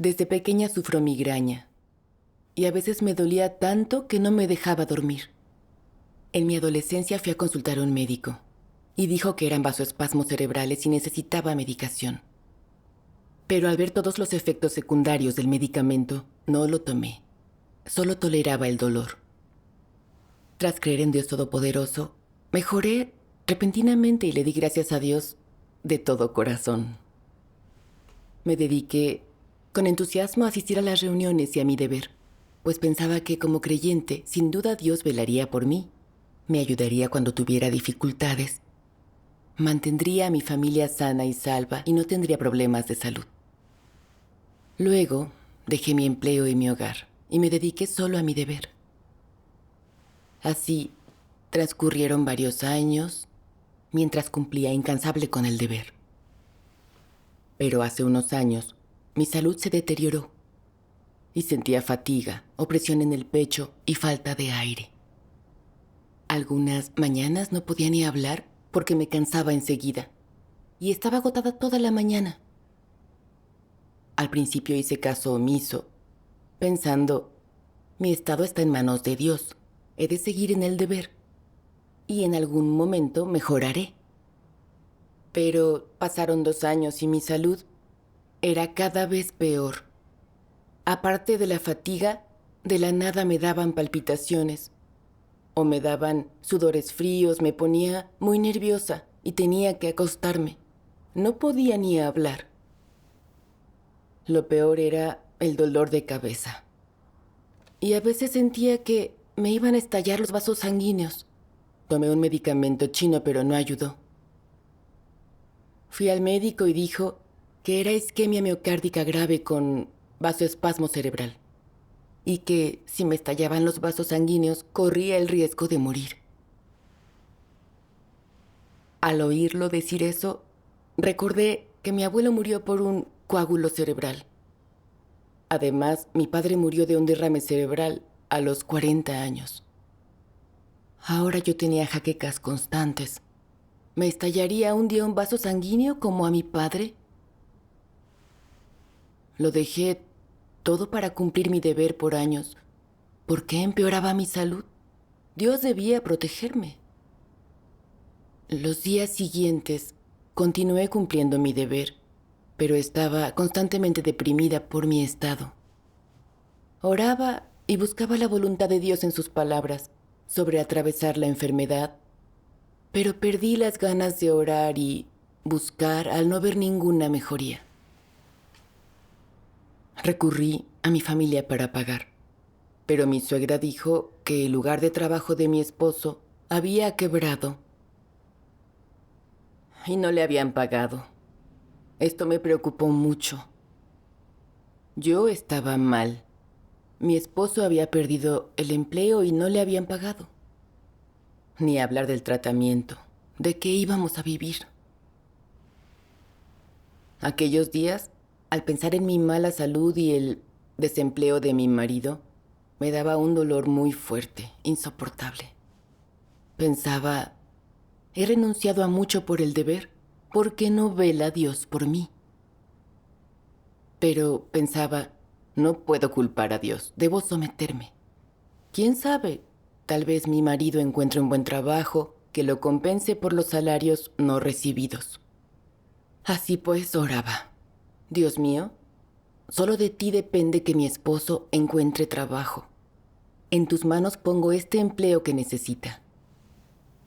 Desde pequeña sufro migraña y a veces me dolía tanto que no me dejaba dormir. En mi adolescencia fui a consultar a un médico y dijo que eran vasoespasmos cerebrales y necesitaba medicación. Pero al ver todos los efectos secundarios del medicamento, no lo tomé. Solo toleraba el dolor. Tras creer en Dios Todopoderoso, mejoré repentinamente y le di gracias a Dios de todo corazón. Me dediqué con entusiasmo a asistir a las reuniones y a mi deber, pues pensaba que como creyente, sin duda Dios velaría por mí, me ayudaría cuando tuviera dificultades, mantendría a mi familia sana y salva y no tendría problemas de salud. Luego, dejé mi empleo y mi hogar y me dediqué solo a mi deber. Así, transcurrieron varios años mientras cumplía incansable con el deber. Pero hace unos años, mi salud se deterioró y sentía fatiga, opresión en el pecho y falta de aire. Algunas mañanas no podía ni hablar porque me cansaba enseguida y estaba agotada toda la mañana. Al principio hice caso omiso, pensando, mi estado está en manos de Dios, he de seguir en el deber y en algún momento mejoraré. Pero pasaron 2 años y mi salud era cada vez peor. Aparte de la fatiga, de la nada me daban palpitaciones o me daban sudores fríos, me ponía muy nerviosa y tenía que acostarme. No podía ni hablar. Lo peor era el dolor de cabeza. Y a veces sentía que me iban a estallar los vasos sanguíneos. Tomé un medicamento chino, pero no ayudó. Fui al médico y dijo que era isquemia miocárdica grave con vasoespasmo cerebral y que si me estallaban los vasos sanguíneos corría el riesgo de morir. Al oírlo decir eso, recordé que mi abuelo murió por un coágulo cerebral. Además, mi padre murió de un derrame cerebral a los 40 años. Ahora yo tenía jaquecas constantes. ¿Me estallaría un día un vaso sanguíneo como a mi padre? Lo dejé todo para cumplir mi deber por años. ¿Por qué empeoraba mi salud? Dios debía protegerme. Los días siguientes continué cumpliendo mi deber, pero estaba constantemente deprimida por mi estado. Oraba y buscaba la voluntad de Dios en sus palabras sobre atravesar la enfermedad, pero perdí las ganas de orar y buscar al no ver ninguna mejoría. Recurrí a mi familia para pagar, pero mi suegra dijo que el lugar de trabajo de mi esposo había quebrado y no le habían pagado. Esto me preocupó mucho. Yo estaba mal. Mi esposo había perdido el empleo y no le habían pagado. Ni hablar del tratamiento. ¿De qué íbamos a vivir? Aquellos días, al pensar en mi mala salud y el desempleo de mi marido, me daba un dolor muy fuerte, insoportable. Pensaba, he renunciado a mucho por el deber, ¿por qué no vela Dios por mí? Pero pensaba, no puedo culpar a Dios, debo someterme. ¿Quién sabe? Tal vez mi marido encuentre un buen trabajo que lo compense por los salarios no recibidos. Así pues oraba. Dios mío, solo de ti depende que mi esposo encuentre trabajo. En tus manos pongo este empleo que necesita.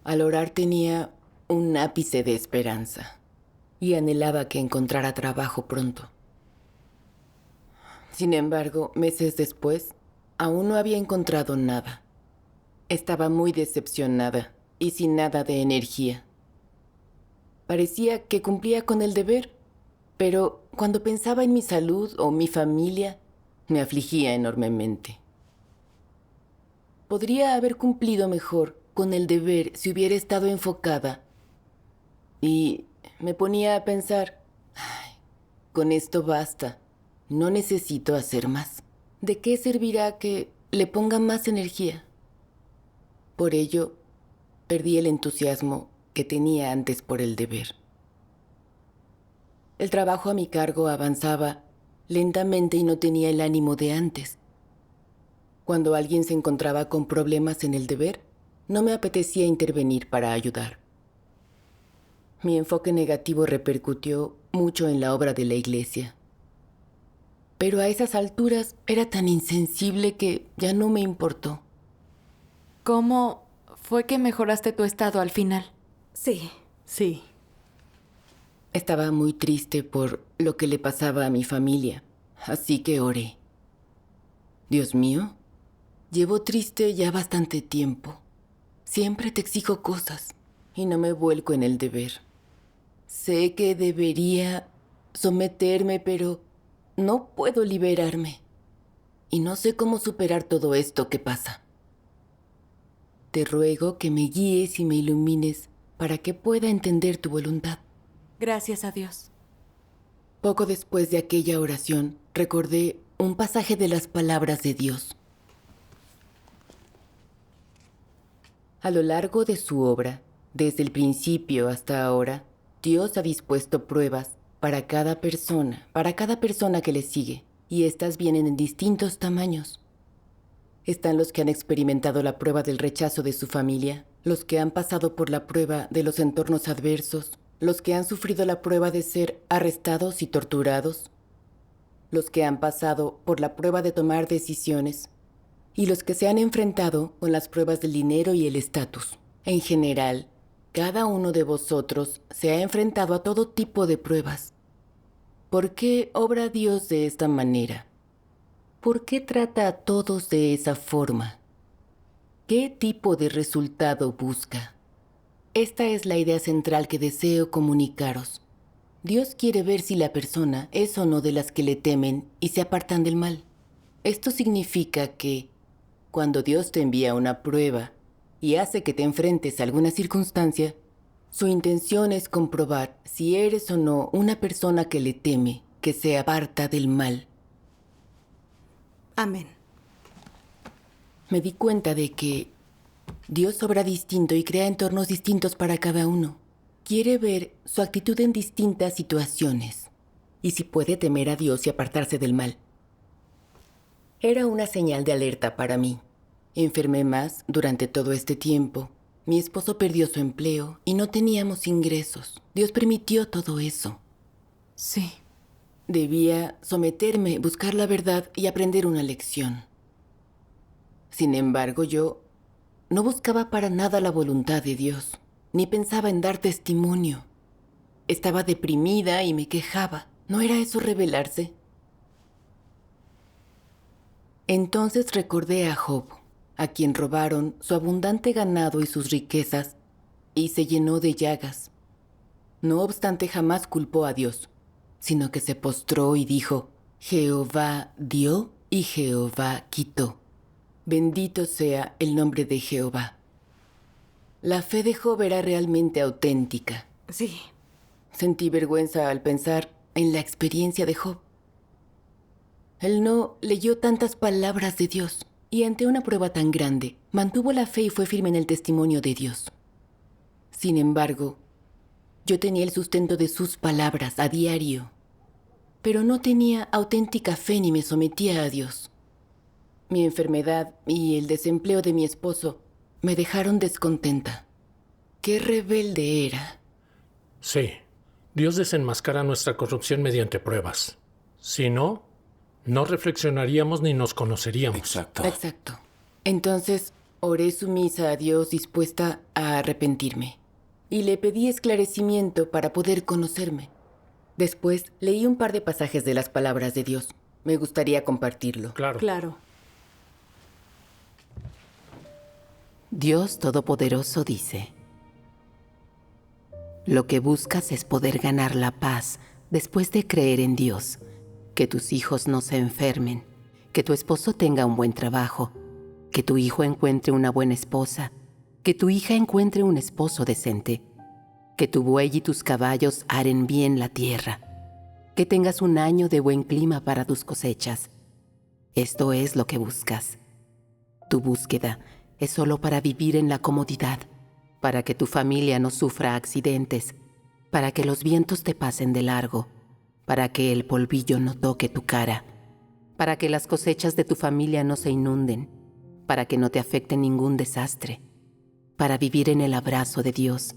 Al orar tenía un ápice de esperanza y anhelaba que encontrara trabajo pronto. Sin embargo, meses después, aún no había encontrado nada. Estaba muy decepcionada y sin nada de energía. Parecía que cumplía con el deber, pero cuando pensaba en mi salud o mi familia, me afligía enormemente. Podría haber cumplido mejor con el deber si hubiera estado enfocada. Y me ponía a pensar, ay, con esto basta, no necesito hacer más. ¿De qué servirá que le ponga más energía? Por ello, perdí el entusiasmo que tenía antes por el deber. El trabajo a mi cargo avanzaba lentamente y no tenía el ánimo de antes. Cuando alguien se encontraba con problemas en el deber, no me apetecía intervenir para ayudar. Mi enfoque negativo repercutió mucho en la obra de la iglesia. Pero a esas alturas era tan insensible que ya no me importó. ¿Cómo fue que mejoraste tu estado al final? Sí. Estaba muy triste por lo que le pasaba a mi familia, así que oré. Dios mío, llevo triste ya bastante tiempo. Siempre te exijo cosas y no me vuelco en el deber. Sé que debería someterme, pero no puedo liberarme. Y no sé cómo superar todo esto que pasa. Te ruego que me guíes y me ilumines para que pueda entender tu voluntad. Gracias a Dios. Poco después de aquella oración, recordé un pasaje de las palabras de Dios. A lo largo de su obra, desde el principio hasta ahora, Dios ha dispuesto pruebas para cada persona que le sigue, y estas vienen en distintos tamaños. Están los que han experimentado la prueba del rechazo de su familia, los que han pasado por la prueba de los entornos adversos, los que han sufrido la prueba de ser arrestados y torturados, los que han pasado por la prueba de tomar decisiones, y los que se han enfrentado con las pruebas del dinero y el estatus. En general, cada uno de vosotros se ha enfrentado a todo tipo de pruebas. ¿Por qué obra Dios de esta manera? ¿Por qué trata a todos de esa forma? ¿Qué tipo de resultado busca? Esta es la idea central que deseo comunicaros. Dios quiere ver si la persona es o no de las que le temen y se apartan del mal. Esto significa que, cuando Dios te envía una prueba y hace que te enfrentes a alguna circunstancia, su intención es comprobar si eres o no una persona que le teme, que se aparta del mal. Amén. Me di cuenta de que Dios obra distinto y crea entornos distintos para cada uno. Quiere ver su actitud en distintas situaciones y si puede temer a Dios y apartarse del mal. Era una señal de alerta para mí. Enfermé más durante todo este tiempo. Mi esposo perdió su empleo y no teníamos ingresos. Dios permitió todo eso. Sí. Debía someterme, buscar la verdad y aprender una lección. Sin embargo, yo no buscaba para nada la voluntad de Dios, ni pensaba en dar testimonio. Estaba deprimida y me quejaba. ¿No era eso rebelarse? Entonces recordé a Job, a quien robaron su abundante ganado y sus riquezas, y se llenó de llagas. No obstante, jamás culpó a Dios, sino que se postró y dijo: Jehová dio y Jehová quitó. Bendito sea el nombre de Jehová. La fe de Job era realmente auténtica. Sí. Sentí vergüenza al pensar en la experiencia de Job. Él no leyó tantas palabras de Dios y ante una prueba tan grande, mantuvo la fe y fue firme en el testimonio de Dios. Sin embargo, yo tenía el sustento de sus palabras a diario, pero no tenía auténtica fe ni me sometía a Dios. Mi enfermedad y el desempleo de mi esposo me dejaron descontenta. ¡Qué rebelde era! Sí, Dios desenmascara nuestra corrupción mediante pruebas. Si no, no reflexionaríamos ni nos conoceríamos. Exacto. Entonces, oré sumisa a Dios dispuesta a arrepentirme. Y le pedí esclarecimiento para poder conocerme. Después, leí un par de pasajes de las palabras de Dios. Me gustaría compartirlo. Claro. Dios Todopoderoso dice: lo que buscas es poder ganar la paz después de creer en Dios, que tus hijos no se enfermen, que tu esposo tenga un buen trabajo, que tu hijo encuentre una buena esposa, que tu hija encuentre un esposo decente, que tu buey y tus caballos aren bien la tierra, que tengas un año de buen clima para tus cosechas. Esto es lo que buscas. Tu búsqueda es solo para vivir en la comodidad, para que tu familia no sufra accidentes, para que los vientos te pasen de largo, para que el polvillo no toque tu cara, para que las cosechas de tu familia no se inunden, para que no te afecte ningún desastre, para vivir en el abrazo de Dios,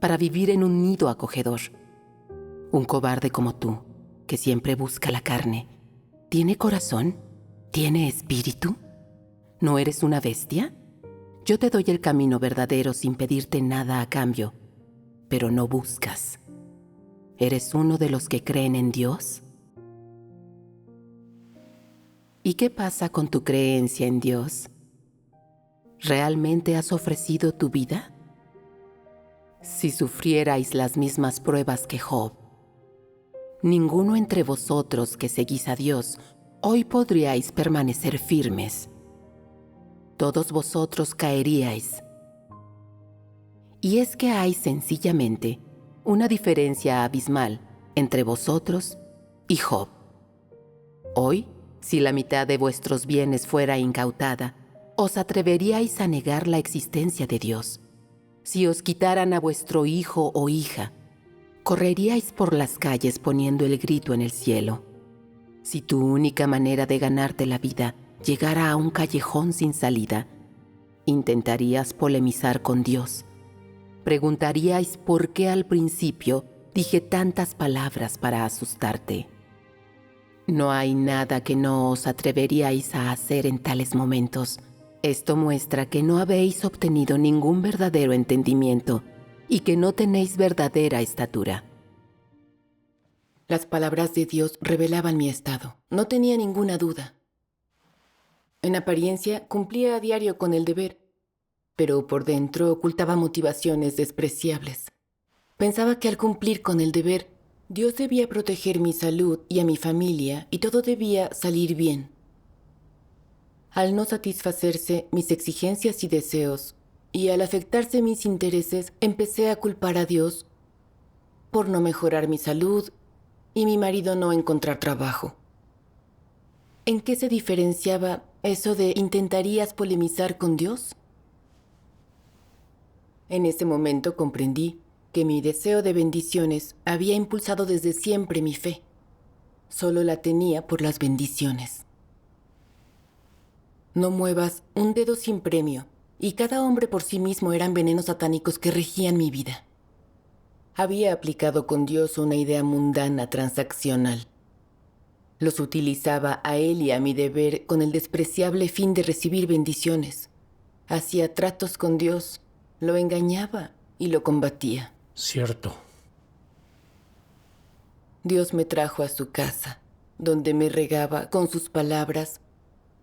para vivir en un nido acogedor. Un cobarde como tú, que siempre busca la carne, ¿tiene corazón? ¿Tiene espíritu? ¿No eres una bestia? Yo te doy el camino verdadero sin pedirte nada a cambio, pero no buscas. ¿Eres uno de los que creen en Dios? ¿Y qué pasa con tu creencia en Dios? ¿Realmente has ofrecido tu vida? Si sufrierais las mismas pruebas que Job, ninguno entre vosotros que seguís a Dios hoy podríais permanecer firmes. Todos vosotros caeríais. Y es que hay sencillamente una diferencia abismal entre vosotros y Job. Hoy, si la mitad de vuestros bienes fuera incautada, ¿os atreveríais a negar la existencia de Dios? Si os quitaran a vuestro hijo o hija, ¿correríais por las calles poniendo el grito en el cielo? Si tu única manera de ganarte la vida llegara a un callejón sin salida, ¿intentarías polemizar con Dios? ¿Preguntaríais por qué al principio dije tantas palabras para asustarte? No hay nada que no os atreveríais a hacer en tales momentos. Esto muestra que no habéis obtenido ningún verdadero entendimiento y que no tenéis verdadera estatura. Las palabras de Dios revelaban mi estado. No tenía ninguna duda. En apariencia, cumplía a diario con el deber, pero por dentro ocultaba motivaciones despreciables. Pensaba que al cumplir con el deber, Dios debía proteger mi salud y a mi familia y todo debía salir bien. Al no satisfacerse mis exigencias y deseos, y al afectarse mis intereses, empecé a culpar a Dios por no mejorar mi salud y mi marido no encontrar trabajo. ¿En qué se diferenciaba eso de intentarías polemizar con Dios? En ese momento comprendí que mi deseo de bendiciones había impulsado desde siempre mi fe. Solo la tenía por las bendiciones. No muevas un dedo sin premio, y cada hombre por sí mismo eran venenos satánicos que regían mi vida. Había aplicado con Dios una idea mundana transaccional. Los utilizaba a él y a mi deber con el despreciable fin de recibir bendiciones. Hacía tratos con Dios, lo engañaba y lo combatía. Cierto. Dios me trajo a su casa, donde me regaba con sus palabras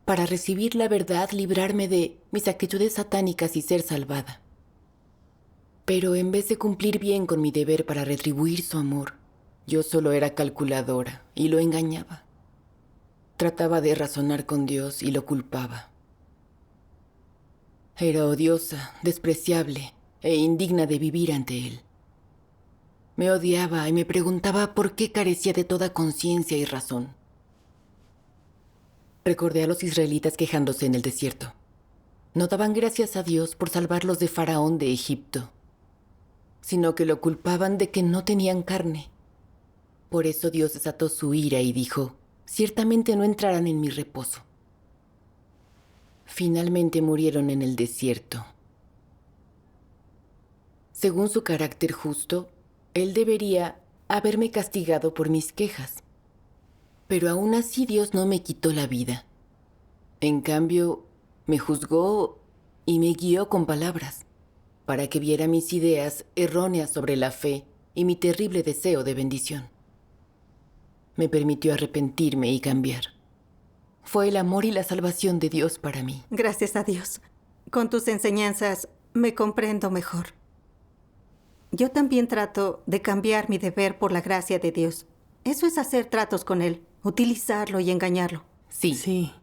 para recibir la verdad, librarme de mis actitudes satánicas y ser salvada. Pero en vez de cumplir bien con mi deber para retribuir su amor, yo solo era calculadora y lo engañaba. Trataba de razonar con Dios y lo culpaba. Era odiosa, despreciable e indigna de vivir ante Él. Me odiaba y me preguntaba por qué carecía de toda conciencia y razón. Recordé a los israelitas quejándose en el desierto. No daban gracias a Dios por salvarlos de Faraón de Egipto, sino que lo culpaban de que no tenían carne. Por eso Dios desató su ira y dijo, ciertamente no entrarán en mi reposo. Finalmente murieron en el desierto. Según su carácter justo, Él debería haberme castigado por mis quejas. Pero aún así Dios no me quitó la vida. En cambio, me juzgó y me guió con palabras, para que viera mis ideas erróneas sobre la fe y mi terrible deseo de bendición. Me permitió arrepentirme y cambiar. Fue el amor y la salvación de Dios para mí. Gracias a Dios. Con tus enseñanzas me comprendo mejor. Yo también trato de cambiar mi deber por la gracia de Dios. Eso es hacer tratos con Él, utilizarlo y engañarlo. Sí. Sí.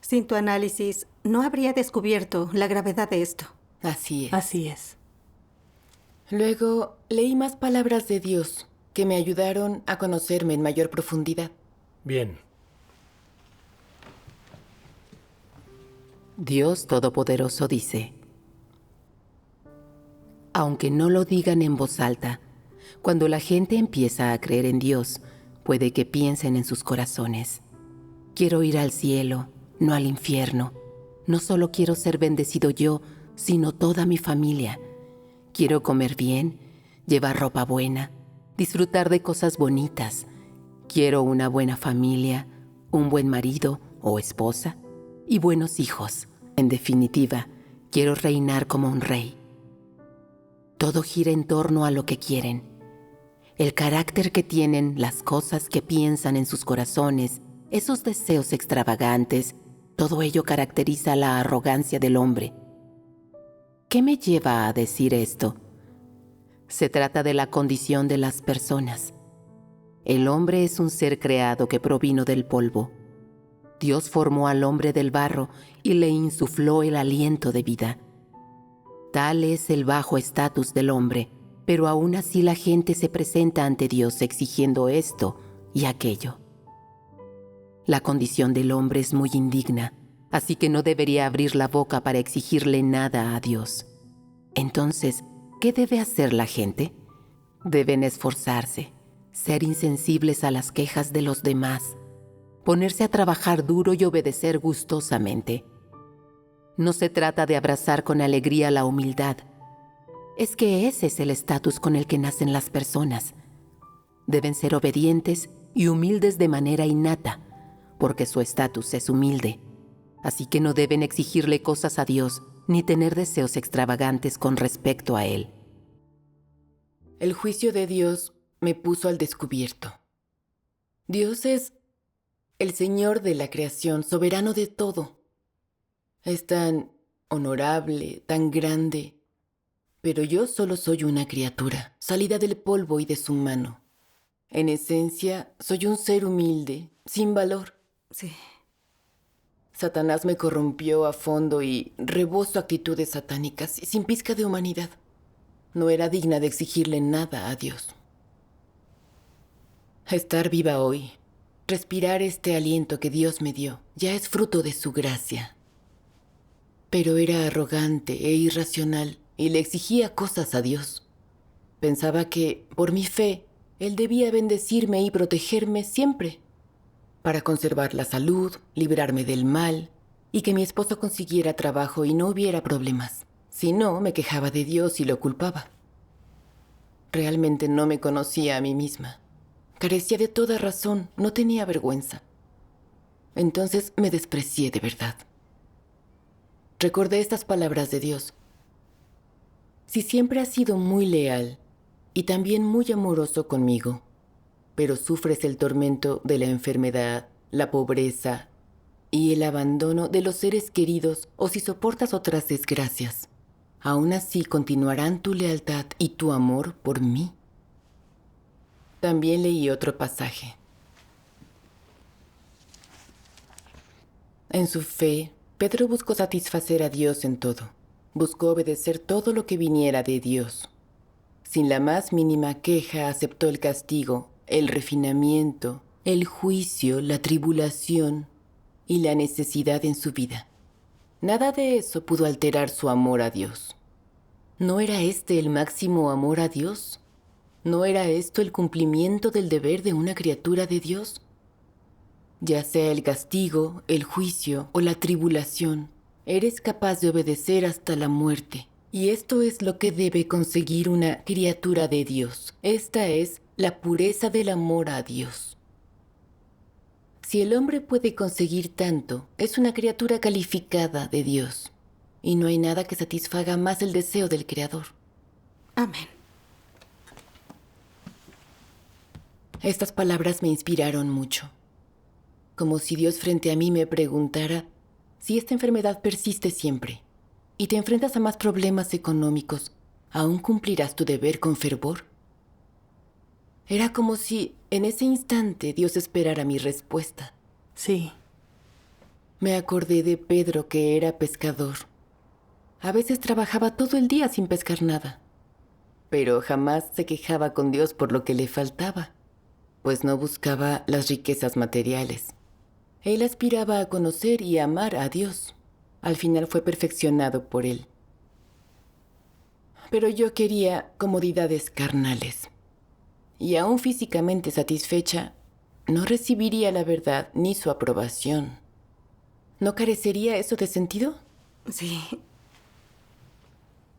Sin tu análisis, no habría descubierto la gravedad de esto. Así es. Así es. Luego leí más palabras de Dios que me ayudaron a conocerme en mayor profundidad. Bien. Dios Todopoderoso dice, aunque no lo digan en voz alta, Cuando la gente empieza a creer en Dios, puede que piensen en sus corazones: quiero ir al cielo, no al infierno. No solo quiero ser bendecido yo, sino toda mi familia. Quiero comer bien, llevar ropa buena, disfrutar de cosas bonitas. Quiero una buena familia, un buen marido o esposa y buenos hijos. En definitiva, quiero reinar como un rey. Todo gira en torno a lo que quieren. El carácter que tienen, las cosas que piensan en sus corazones, esos deseos extravagantes, todo ello caracteriza la arrogancia del hombre. ¿Qué me lleva a decir esto? Se trata de la condición de las personas. El hombre es un ser creado que provino del polvo. Dios formó al hombre del barro y le insufló el aliento de vida. Tal es el bajo estatus del hombre, pero aún así la gente se presenta ante Dios exigiendo esto y aquello. La condición del hombre es muy indigna, así que no debería abrir la boca para exigirle nada a Dios. Entonces, ¿qué debe hacer la gente? Deben esforzarse, ser insensibles a las quejas de los demás, ponerse a trabajar duro y obedecer gustosamente. No se trata de abrazar con alegría la humildad. Es que ese es el estatus con el que nacen las personas. Deben ser obedientes y humildes de manera innata, porque su estatus es humilde. Así que no deben exigirle cosas a Dios ni tener deseos extravagantes con respecto a Él. El juicio de Dios me puso al descubierto. Dios es el Señor de la creación, soberano de todo. Es tan honorable, tan grande, pero yo solo soy una criatura, salida del polvo y de su mano. En esencia, soy un ser humilde, sin valor. Sí. Satanás me corrompió a fondo y reboso actitudes satánicas y sin pizca de humanidad. No era digna de exigirle nada a Dios. Estar viva hoy, respirar este aliento que Dios me dio, ya es fruto de su gracia. Pero era arrogante e irracional y le exigía cosas a Dios. Pensaba que, por mi fe, Él debía bendecirme y protegerme siempre, para conservar la salud, librarme del mal y que mi esposo consiguiera trabajo y no hubiera problemas. Si no, me quejaba de Dios y lo culpaba. Realmente no me conocía a mí misma. Carecía de toda razón, no tenía vergüenza. Entonces me desprecié de verdad. Recordé estas palabras de Dios. Si siempre has sido muy leal y también muy amoroso conmigo, pero sufres el tormento de la enfermedad, la pobreza y el abandono de los seres queridos, o si soportas otras desgracias, ¿aún así continuarán tu lealtad y tu amor por mí? También leí otro pasaje. En su fe, Pedro buscó satisfacer a Dios en todo. Buscó obedecer todo lo que viniera de Dios. Sin la más mínima queja aceptó el castigo, el refinamiento, el juicio, la tribulación y la necesidad en su vida. Nada de eso pudo alterar su amor a Dios. ¿No era este el máximo amor a Dios? ¿No era esto el cumplimiento del deber de una criatura de Dios? Ya sea el castigo, el juicio o la tribulación, eres capaz de obedecer hasta la muerte. Y esto es lo que debe conseguir una criatura de Dios. Esta es la pureza del amor a Dios. Si el hombre puede conseguir tanto, es una criatura calificada de Dios. Y no hay nada que satisfaga más el deseo del Creador. Amén. Estas palabras me inspiraron mucho. Como si Dios frente a mí me preguntara, si esta enfermedad persiste siempre y te enfrentas a más problemas económicos, ¿aún cumplirás tu deber con fervor? Era como si en ese instante Dios esperara mi respuesta. Sí. Me acordé de Pedro, que era pescador. A veces trabajaba todo el día sin pescar nada, pero jamás se quejaba con Dios por lo que le faltaba, pues no buscaba las riquezas materiales. Él aspiraba a conocer y amar a Dios. Al final fue perfeccionado por Él. Pero yo quería comodidades carnales. y aún físicamente satisfecha, no recibiría la verdad ni su aprobación. ¿No carecería eso de sentido? Sí.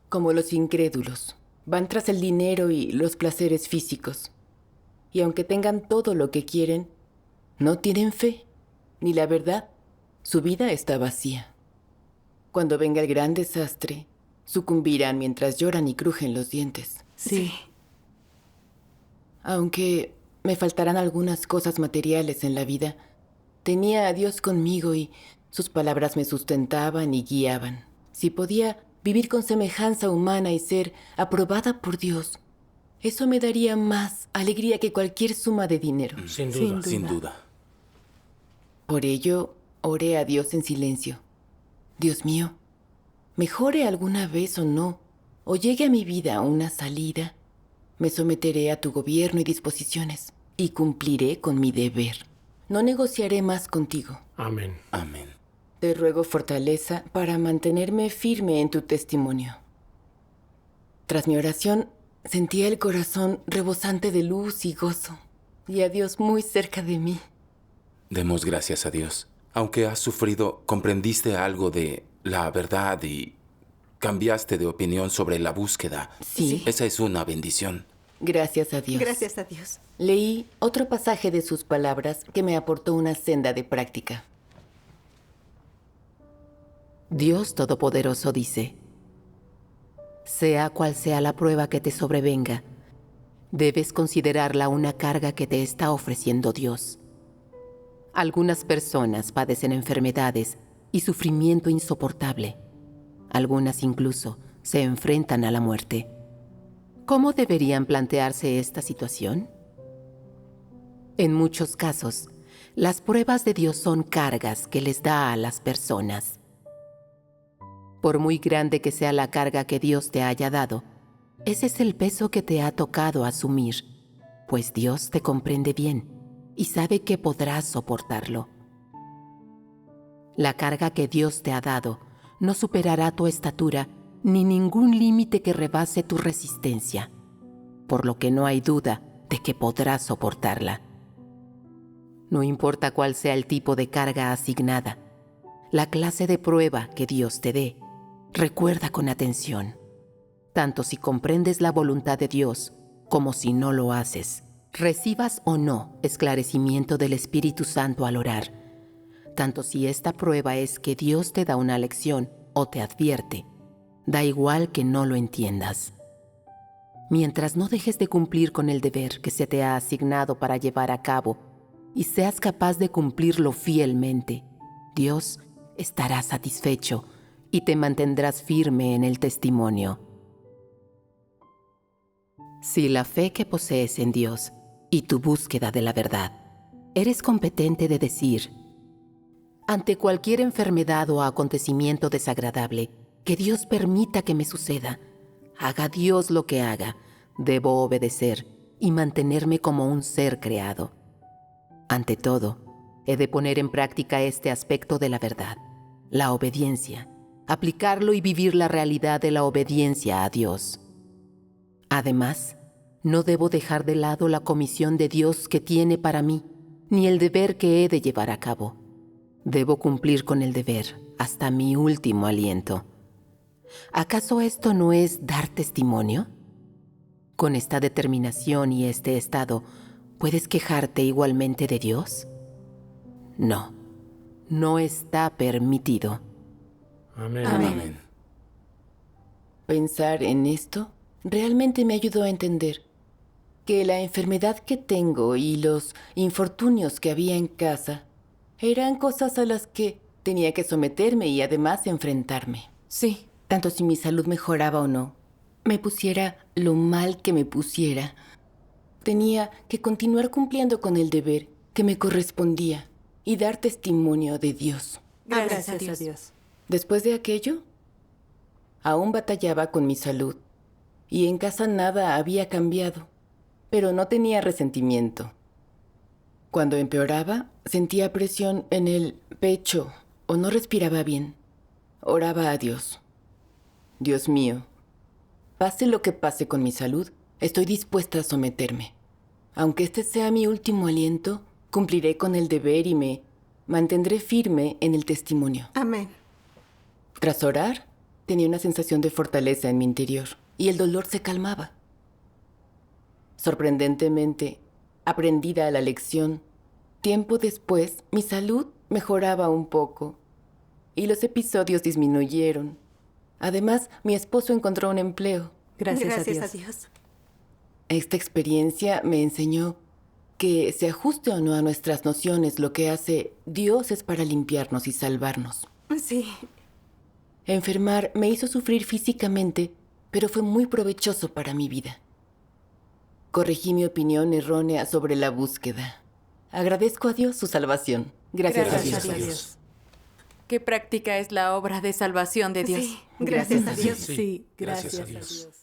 Como los incrédulos, van tras el dinero y los placeres físicos. Y aunque tengan todo lo que quieren, no tienen fe, ni la verdad. Su vida está vacía. Cuando venga el gran desastre, sucumbirán mientras lloran y crujen los dientes. Sí. Aunque me faltarán algunas cosas materiales en la vida, tenía a Dios conmigo y sus palabras me sustentaban y guiaban. Si podía vivir con semejanza humana y ser aprobada por Dios, eso me daría más alegría que cualquier suma de dinero. Sin duda. Sin duda. Por ello, oré a Dios en silencio. Dios mío, mejore alguna vez o no, o llegue a mi vida una salida, me someteré a tu gobierno y disposiciones, y cumpliré con mi deber. No negociaré más contigo. Amén. Amén. Te ruego fortaleza para mantenerme firme en tu testimonio. Tras mi oración, sentía el corazón rebosante de luz y gozo, y a Dios muy cerca de mí. Demos gracias a Dios. Aunque has sufrido, comprendiste algo de la verdad y cambiaste de opinión sobre la búsqueda. Sí. Esa es una bendición. Gracias a Dios. Gracias a Dios. Leí otro pasaje de sus palabras que me aportó una senda de práctica. Dios Todopoderoso dice: sea cual sea la prueba que te sobrevenga, debes considerarla una carga que te está ofreciendo Dios. Algunas personas padecen enfermedades y sufrimiento insoportable. Algunas incluso se enfrentan a la muerte. ¿Cómo deberían plantearse esta situación? En muchos casos, las pruebas de Dios son cargas que les da a las personas. Por muy grande que sea la carga que Dios te haya dado, ese es el peso que te ha tocado asumir, pues Dios te comprende bien y sabe que podrás soportarlo. La carga que Dios te ha dado no superará tu estatura ni ningún límite que rebase tu resistencia, por lo que no hay duda de que podrás soportarla. No importa cuál sea el tipo de carga asignada, la clase de prueba que Dios te dé, recuerda con atención, tanto si comprendes la voluntad de Dios como si no lo haces, recibas o no esclarecimiento del Espíritu Santo al orar, tanto si esta prueba es que Dios te da una lección o te advierte, da igual que no lo entiendas. Mientras no dejes de cumplir con el deber que se te ha asignado para llevar a cabo y seas capaz de cumplirlo fielmente, Dios estará satisfecho y te mantendrás firme en el testimonio. Si la fe que posees en Dios y tu búsqueda de la verdad, eres competente de decir: ante cualquier enfermedad o acontecimiento desagradable que Dios permita que me suceda, haga Dios lo que haga, debo obedecer y mantenerme como un ser creado. Ante todo, he de poner en práctica este aspecto de la verdad, la obediencia, aplicarlo y vivir la realidad de la obediencia a Dios. Además, no debo dejar de lado la comisión de Dios que tiene para mí, ni el deber que he de llevar a cabo. Debo cumplir con el deber hasta mi último aliento. ¿Acaso esto no es dar testimonio? Con esta determinación y este estado, ¿puedes quejarte igualmente de Dios? No, no está permitido. Amén. Amén. Pensar en esto realmente me ayudó a entender que la enfermedad que tengo y los infortunios que había en casa eran cosas a las que tenía que someterme y además enfrentarme. Sí. Tanto si mi salud mejoraba o no, me pusiera lo mal que me pusiera, tenía que continuar cumpliendo con el deber que me correspondía y dar testimonio de Dios. Gracias a Dios. Después de aquello, aún batallaba con mi salud y en casa nada había cambiado, pero no tenía resentimiento. Cuando empeoraba, sentía presión en el pecho o no respiraba bien. Oraba a Dios. Dios mío, pase lo que pase con mi salud, estoy dispuesta a someterme. Aunque este sea mi último aliento, cumpliré con el deber y me mantendré firme en el testimonio. Amén. Tras orar, tenía una sensación de fortaleza en mi interior y el dolor se calmaba. Sorprendentemente, aprendida la lección, tiempo después mi salud mejoraba un poco y los episodios disminuyeron. Además, mi esposo encontró un empleo. Gracias a Dios. a Dios. Esta experiencia me enseñó que se ajuste o no a nuestras nociones, lo que hace Dios es para limpiarnos y salvarnos. Sí. Enfermar me hizo sufrir físicamente, pero fue muy provechoso para mi vida. Corregí mi opinión errónea sobre la búsqueda. Agradezco a Dios su salvación. Gracias a Dios. Qué práctica es la obra de salvación de Dios. Sí, gracias a Dios. Sí, Gracias gracias a a Dios. Dios.